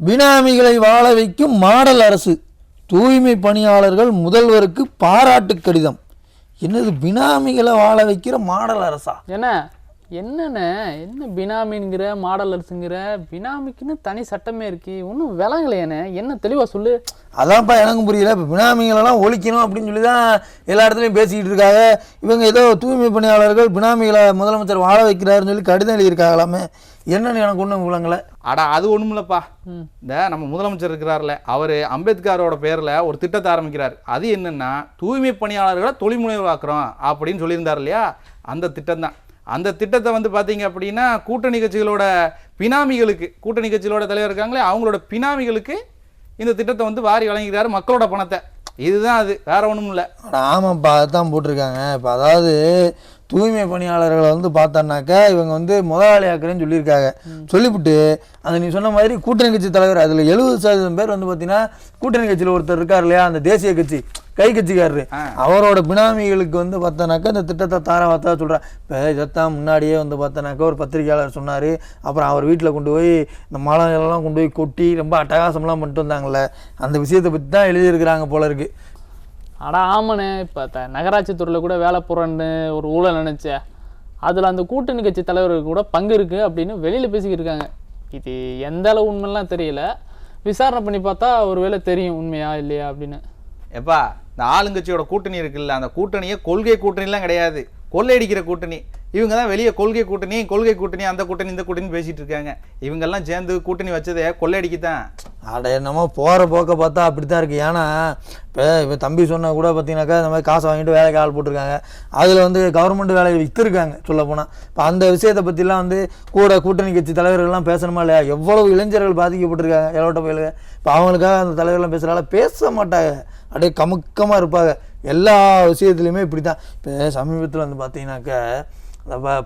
பினாமிகளை வாழ வைக்கும் மாடல் அரசு, தூய்மை பணியாளர்கள் முதல்வருக்கு பாராட்டு கடிதம். என்னது பினாமிகளை வாழ வைக்கிற மாடல் அரசா? என்னண்ணே என்ன பினாமிங்கிற மாடல் அரசுங்கிற? பினாமிக்குன்னு தனி சட்டமே இருக்கு, ஒன்றும் விளங்கலையானே, என்ன தெளிவாக சொல்லு. அதான்ப்பா எனக்கும் புரியல. இப்போ பினாமிகளெல்லாம் ஒழிக்கணும் அப்படின்னு சொல்லி தான் எல்லா இடத்துலையும் பேசிக்கிட்டு இருக்காங்க. இவங்க ஏதோ தூய்மை பணியாளர்கள் பினாமிகளை முதலமைச்சர் வாழ வைக்கிறாருன்னு சொல்லி கடிதம் எழுதியிருக்காங்களாமே, என்னன்னு எனக்கு ஒன்றும் விளங்கலை. அது ஒன்றும் இல்லைப்பா. இந்த நம்ம முதலமைச்சர் இருக்கிறார்ல, அவர் அம்பேத்கரோட பேரில் ஒரு திட்டத்தை ஆரம்பிக்கிறார். அது என்னென்னா தூய்மை பணியாளர்களை தொழில்முனைவாக்குறோம் அப்படின்னு சொல்லியிருந்தார் இல்லையா, அந்த திட்டம் தான். அந்த திட்டத்தை வந்து பார்த்தீங்க அப்படின்னா கூட்டணி கட்சிகளோட பினாமிகளுக்கு, கூட்டணி கட்சிகளோட தலைவர் இருக்காங்களே அவங்களோட பினாமிகளுக்கு இந்த திட்டத்தை வந்து வாரி வழங்குகிறாரு, மக்களோட பணத்தை. இதுதான் அது, வேற ஒன்றும் இல்லை. ஆமாப்பா, அதுதான் போட்டிருக்காங்க. இப்போ அதாவது தூய்மை பணியாளர்களை வந்து பார்த்தோன்னாக்கா இவங்க வந்து முதலாளியாக்குறேன்னு சொல்லியிருக்காங்க. சொல்லிவிட்டு அந்த நீ சொன்ன மாதிரி கூட்டணி கட்சி தலைவர், அதில் 70% பேர் வந்து பார்த்தீங்கன்னா கூட்டணி கட்சியில் ஒருத்தர் இருக்கார் இல்லையா, அந்த தேசிய கட்சி கை கட்சிக்காரரு, அவரோட பினாமிகளுக்கு வந்து பார்த்தோன்னாக்கா இந்த திட்டத்தை தாராவாத்தா சொல்கிறார். இப்போ இதைத்தான் முன்னாடியே வந்து பார்த்தோன்னாக்கா ஒரு பத்திரிகையாளர் சொன்னார். அப்புறம் அவர் வீட்டில் கொண்டு போய் இந்த மலைகளெல்லாம் கொண்டு போய் கொட்டி ரொம்ப அட்டகாசம்லாம் பண்ணிட்டு வந்தாங்கள்ல, அந்த விஷயத்தை பற்றி தான் எழுதியிருக்கிறாங்க போல இருக்குது. ஆமாண்ணே, இப்போ நகராட்சி துறையில் கூட வேலை போகிறேன்னு ஒரு ஊழல் நினச்சேன், அதில் அந்த கூட்டணி கட்சி தலைவருக்கு கூட பங்கு இருக்குது அப்படின்னு வெளியில் பேசிக்கிட்டு இருக்காங்க. இது எந்த அளவு உண்மைலாம் தெரியல, விசாரணை பண்ணி பார்த்தா ஒரு வேளை தெரியும் உண்மையா இல்லையா அப்படின்னு. எப்பா இந்த ஆளுங்கட்சியோட கூட்டணி இருக்குல்ல, அந்த கூட்டணியை கொள்கை கூட்டணிலாம் கிடையாது, கொள்ளையடிக்கிற கூட்டணி. இவங்க தான் வெளியே கொள்கை கூட்டணி அந்த கூட்டணி இந்த கூட்டணி பேசிகிட்டு இருக்காங்க. இவங்கெல்லாம் சேர்ந்து கூட்டணி வச்சதே கொள்ளையடிக்கத்தான். என்னமோ போகிற போக்க பார்த்தா அப்படி தான் இருக்குது. ஏன்னா இப்போ தம்பி சொன்னால் கூட பார்த்தீங்கன்னாக்கா இந்த மாதிரி காசை வாங்கிட்டு வேலைக்கு ஆள் போட்டிருக்காங்க, அதில் வந்து கவர்மெண்ட் வேலையை விற்றுருக்காங்க சொல்ல போனால். இப்போ அந்த விஷயத்தை பற்றிலாம் வந்து கூட்டணி கட்சி தலைவர்கள்லாம் பேசணுமா இல்லையா? எவ்வளவு இளைஞர்கள் பாதிக்கப்பட்டிருக்காங்க எல்லோட்ட போயிலுங்க. இப்போ அவங்களுக்காக அந்த தலைவர்கள்லாம் பேசுகிறால பேச மாட்டாங்க, அப்படியே கமுக்கமாக இருப்பாங்க. எல்லா விஷயத்துலையுமே இப்படி தான். இப்போ சமீபத்தில் வந்து பார்த்தீங்கன்னாக்கா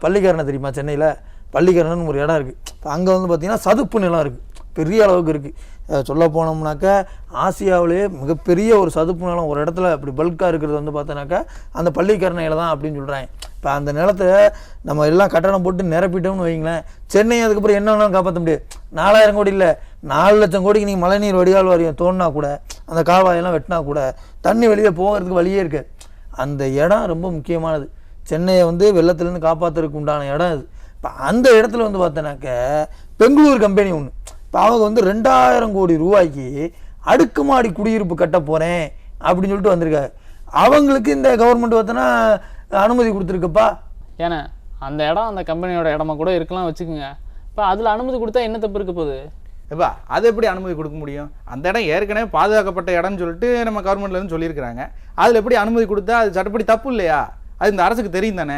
பள்ளிக்கரணை தெரியுமா, சென்னையில் பள்ளிக்கரணைன்னு ஒரு இடம் இருக்குது. இப்போ அங்கே வந்து பார்த்திங்கன்னா சதுப்பு நிலம் இருக்குது, பெரிய அளவுக்கு இருக்குது. சொல்ல போனோம்னாக்கா ஆசியாவிலேயே மிகப்பெரிய ஒரு சதுப்பு நிலம் ஒரு இடத்துல அப்படி பல்காக இருக்கிறது வந்து பார்த்தோன்னாக்கா அந்த பள்ளிக்கரணையில் தான் அப்படின்னு சொல்கிறாங்க. இப்போ அந்த நிலத்தை நம்ம எல்லாம் கட்டணம் போட்டு நிரப்பிட்டோம்னு வைங்களேன், சென்னை அதுக்கப்புறம் என்ன வேணாலும் காப்பாற்ற முடியாது. 4000 கோடி இல்லை, 4 லட்சம் கோடிக்கு நீங்கள் மழைநீர் வடிகால் வாரியம் தோண்டினா கூட, அந்த கால்வாயெல்லாம் வெட்டினா கூட தண்ணி வெளியே போகிறதுக்கு வழியே இருக்குது. அந்த இடம் ரொம்ப முக்கியமானது, சென்னையை வந்து வெள்ளத்துலேருந்து காப்பாற்றுறதுக்கு உண்டான இடம் அது. இப்போ அந்த இடத்துல வந்து பார்த்தோன்னாக்க பெங்களூர் கம்பெனி ஒன்று, இப்போ அவங்க வந்து 2000 கோடி ரூபாய்க்கு அடுக்குமாடி குடியிருப்பு கட்ட போகிறேன் அப்படின்னு சொல்லிட்டு வந்திருக்காங்க. அவங்களுக்கு இந்த கவர்மெண்ட் பார்த்தோன்னா அனுமதி கொடுத்துருக்குப்பா. ஏன்னா அந்த இடம் அந்த கம்பெனியோட இடமா கூட இருக்கலாம் வச்சுக்கோங்க. இப்போ அதில் அனுமதி கொடுத்தா என்ன தப்பு இருக்க போகுது? எப்பா அது எப்படி அனுமதி கொடுக்க முடியும்? அந்த இடம் ஏற்கனவே பாதுகாக்கப்பட்ட இடம்னு சொல்லிட்டு நம்ம கவர்மெண்ட்லேருந்து சொல்லியிருக்கிறாங்க. அதில் எப்படி அனுமதி கொடுத்தா அது சட்டப்படி தப்பு இல்லையா? அது இந்த அரசுக்கு தெரியும் தானே?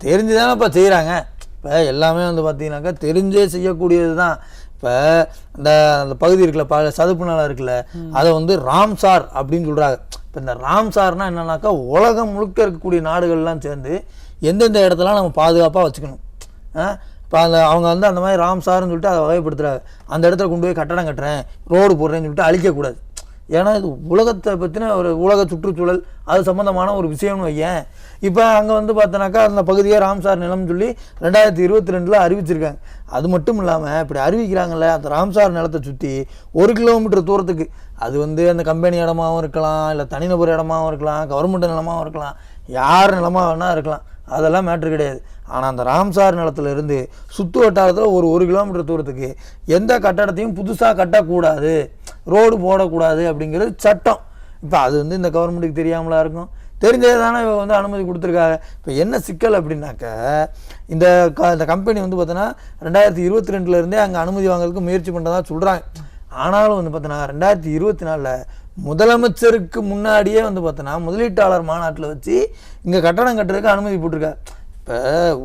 தெரிஞ்சு தானேப்பா செய்கிறாங்க. இப்போ எல்லாமே வந்து பார்த்தீங்கன்னாக்கா தெரிஞ்சே செய்யக்கூடியது தான். இப்போ அந்த பகுதி இருக்குல்ல, சதுப்பு நிலம் இருக்குல்ல, அதை வந்து ராம்சார் அப்படின்னு சொல்கிறாங்க. இப்போ இந்த ராம்சார்னால் என்னன்னாக்கா உலகம் முழுக்க இருக்கக்கூடிய நாடுகள்லாம் சேர்ந்து எந்தெந்த இடத்துலாம் நம்ம பாதுகாப்பாக வச்சுக்கணும். இப்போ அவங்க வந்து அந்த மாதிரி ராம்சார்னு சொல்லிட்டு அதை வகைப்படுத்துகிறாங்க. அந்த இடத்துல கொண்டு போய் கட்டடம் கட்டுறேன், ரோடு போடுறேன்னு சொல்லிட்டு அழிக்கக்கூடாது. ஏன்னா இது உலகத்தை பற்றின ஒரு உலக சுற்றுச்சூழல் அது சம்மந்தமான ஒரு விஷயம்னு வையேன். இப்போ அங்கே வந்து பார்த்தோன்னாக்கா அந்த பகுதியை ராம்சார் நிலம்னு சொல்லி 2022 அறிவிச்சிருக்காங்க. அது மட்டும் இல்லாமல் இப்படி அறிவிக்கிறாங்கல்ல, அந்த ராம்சார் நிலத்தை சுற்றி 1 கிலோமீட்டர் தூரத்துக்கு அது வந்து அந்த கம்பெனி இடமாகவும் இருக்கலாம், இல்லை தனிநபர் இடமாகவும் இருக்கலாம், கவர்மெண்ட் நிலமாகவும் இருக்கலாம், யார் நிலமாக வேணால் இருக்கலாம், அதெல்லாம் மேட்ரு கிடையாது. ஆனால் அந்த ராம்சார் நிலத்தில் இருந்து சுற்று வட்டாரத்தில் ஒரு 1 கிலோமீட்டர் தூரத்துக்கு எந்த கட்டடத்தையும் புதுசாக கட்டக்கூடாது, ரோடு போடக்கூடாது அப்படிங்கிறது சட்டம். இப்போ அது வந்து இந்த கவர்மெண்ட்டுக்கு தெரியாமலா இருக்கும்? தெரிஞ்சது தானே இவங்க வந்து அனுமதி கொடுத்துருக்காங்க. இப்போ என்ன சிக்கல் அப்படின்னாக்க இந்த கம்பெனி வந்து பார்த்தோன்னா 2022 அங்கே அனுமதி வாங்குறதுக்கு முயற்சி பண்ணுறதா சொல்கிறாங்க. ஆனாலும் வந்து பார்த்தோன்னா 2024 முதலமைச்சருக்கு முன்னாடியே வந்து பார்த்தோன்னா முதலீட்டாளர் மாநாட்டில் வச்சு இங்கே கட்டடம் கட்டுறதுக்கு அனுமதி போட்டிருக்காங்க. இப்போ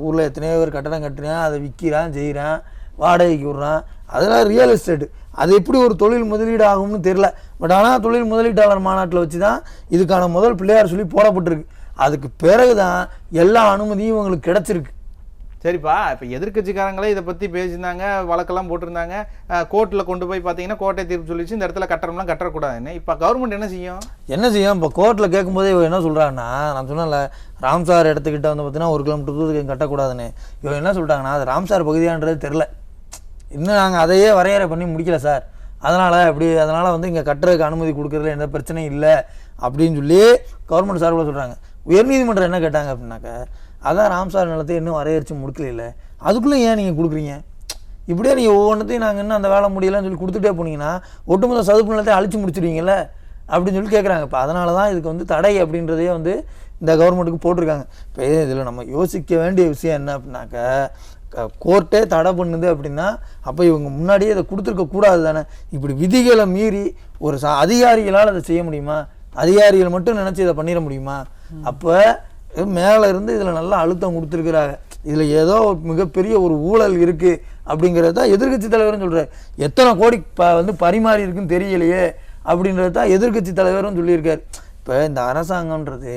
ஊரில் எத்தனையோ பேர் கட்டடம் கட்டுறான், அதை விற்கிறான், செய்கிறான், வாடகைக்கு விட்றான், அதெல்லாம் ரியல் எஸ்டேட்டு. அது எப்படி ஒரு தொழில் முதலீடு ஆகும்னு தெரியல. பட் ஆனால் தொழில் முதலீட்டாளர் மாநாட்டில் வச்சு தான் இதுக்கான முதல் பிள்ளையார் சொல்லி போடப்பட்டிருக்கு. அதுக்கு பிறகு தான் எல்லா அனுமதியும் இவங்களுக்கு கிடச்சிருக்கு. சரிப்பா, இப்போ எதிர்கட்சிக்காரங்களே இதை பற்றி பேசியிருந்தாங்க, வழக்கெல்லாம் போட்டிருந்தாங்க, கோர்ட்டில் கொண்டு போய் பார்த்தீங்கன்னா கோர்ட்டை தீர்ப்பு சொல்லிச்சு இந்த இடத்துல கட்டணம்லாம் கட்டக்கூடாதுன்னு. இப்போ கவர்மெண்ட் என்ன செய்யும்? இப்போ கோர்ட்டில் கேட்கும்போதே இவன் என்ன சொல்கிறாங்கன்னா, நான் சொன்னேன்ல ராம்சார் இடத்துக்கிட்ட வந்து பார்த்தீங்கன்னா 1 கிலோமீட்டர் தூரத்துக்கு கட்டக்கூடாதுன்னு. இவன் என்ன சொல்லிட்டாங்கன்னா அது ராம்சார் பகுதியான்றது தெரில. இன்னும் நாங்கள் அதையே வரையறை பண்ணி முடிக்கல சார், அதனால் வந்து இங்கே கட்டுறதுக்கு அனுமதி கொடுக்குறதுல எந்த பிரச்சனையும் இல்லை அப்படின்னு சொல்லி கவர்மெண்ட் சார்பில் சொல்கிறாங்க. உயர்நீதிமன்றம் என்ன கேட்டாங்க அப்படின்னாக்கா, அதான் ராம்சார் நிலத்தை இன்னும் வரையறைச்சு முடிக்கல, அதுக்குள்ளே ஏன் நீங்கள் கொடுக்குறீங்க, இப்படியே நீங்கள் ஒவ்வொன்றத்தையும் நாங்கள் இன்னும் அந்த வேலை முடியலன்னு சொல்லி கொடுத்துட்டே போனீங்கன்னா ஒட்டுமொத்த சதுப்பு நிலத்தை அழிச்சு முடிச்சிடுவீங்கல்ல அப்படின்னு சொல்லி கேட்குறாங்க. இப்போ அதனால தான் இதுக்கு வந்து தடை அப்படின்றதையே வந்து இந்த கவர்மெண்ட்டுக்கு போட்டிருக்காங்க. இப்போ இதில் நம்ம யோசிக்க வேண்டிய விஷயம் என்ன அப்படின்னாக்கா, கோர்ட்டே தடை பண்ணுது அப்படின்னா அப்போ இவங்க முன்னாடியே இதை கொடுத்துருக்க கூடாது தானே. இப்படி விதிகளை மீறி ஒரு அதிகாரிகளால் அதை செய்ய முடியுமா? அதிகாரிகள் மட்டும் நினச்சி இதை பண்ணிட முடியுமா? அப்போ மேலே இருந்து இதில் நல்லா அழுத்தம் கொடுத்துருக்குறாங்க. இதில் ஏதோ மிகப்பெரிய ஒரு ஊழல் இருக்குது அப்படிங்கிறது தான் எதிர்கட்சி தலைவரும் சொல்கிறார். எத்தனை கோடி வந்து பரிமாறி இருக்குன்னு தெரியலையே அப்படின்றது தான் எதிர்கட்சி தலைவரும் சொல்லியிருக்கார். இப்போ இந்த அரசாங்கம்ன்றது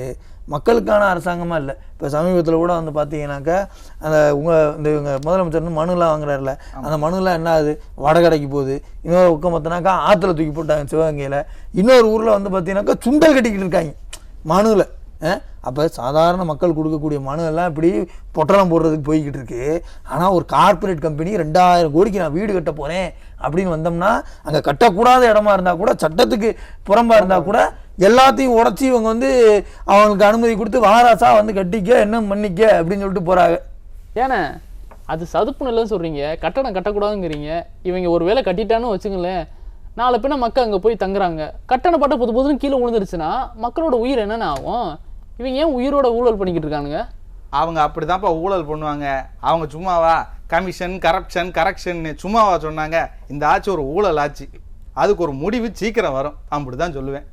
மக்களுக்கான அரசாங்கமாக இல்லை. இப்போ சமீபத்தில் கூட வந்து பார்த்தீங்கன்னாக்கா அந்த இவங்க முதலமைச்சர் வந்து மனுலாம் வாங்குறாருல, அந்த மனுலாம் என்ன ஆகுது, வடகடைக்கு போகுது. இன்னொரு பக்கம் பார்த்தோன்னாக்கா ஆற்றுல தூக்கி போட்டாங்க சிவகங்கையில். இன்னொரு ஊரில் வந்து பார்த்தீங்கன்னாக்கா சுண்டல் கட்டிக்கிட்டு இருக்காங்க மனுவில். அப்போ சாதாரண மக்கள் கொடுக்கக்கூடிய மனு எல்லாம் இப்படி பொட்டலம் போடுறதுக்கு போய்கிட்டு இருக்கு. ஆனால் ஒரு கார்பரேட் கம்பெனி 2000 கோடிக்கு நான் வீடு கட்ட போகிறேன் அப்படின்னு வந்தோம்னா, அங்கே கட்டக்கூடாத இடமா இருந்தால் கூட, சட்டத்துக்கு புறம்பாக இருந்தால் கூட எல்லாத்தையும் உடச்சி இவங்க வந்து அவங்களுக்கு அனுமதி கொடுத்து வாராசா வந்து கட்டிக்க என்ன மன்னிக்க அப்படின்னு சொல்லிட்டு போகிறாங்க. ஏன்னா அது சதுப்பு நிலம் சொல்கிறீங்க, கட்டணம் கட்டக்கூடாதுங்கிறீங்க. இவங்க ஒரு வேளை கட்டிட்டான்னு வச்சுங்களேன், நாளை பின்ன மக்கள் அங்கே போய் தங்குறாங்க, கட்டணம் பட்ட புதுன்னு கீழே விழுந்துருச்சுன்னா மக்களோட உயிர் என்னென்ன ஆகும்? இவங்க ஏன் உயிரோட ஊழல் பண்ணிக்கிட்டு இருக்கானுங்க? அவங்க அப்படிதான்ப்பா ஊழல் பண்ணுவாங்க. அவங்க சும்மாவா கமிஷன் கரெக்ஷன் சும்மாவா சொன்னாங்க? இந்த ஆட்சி ஒரு ஊழல் ஆட்சி, அதுக்கு ஒரு முடிவு சீக்கிரம் வரும், அப்படிதான் சொல்லுவேன்.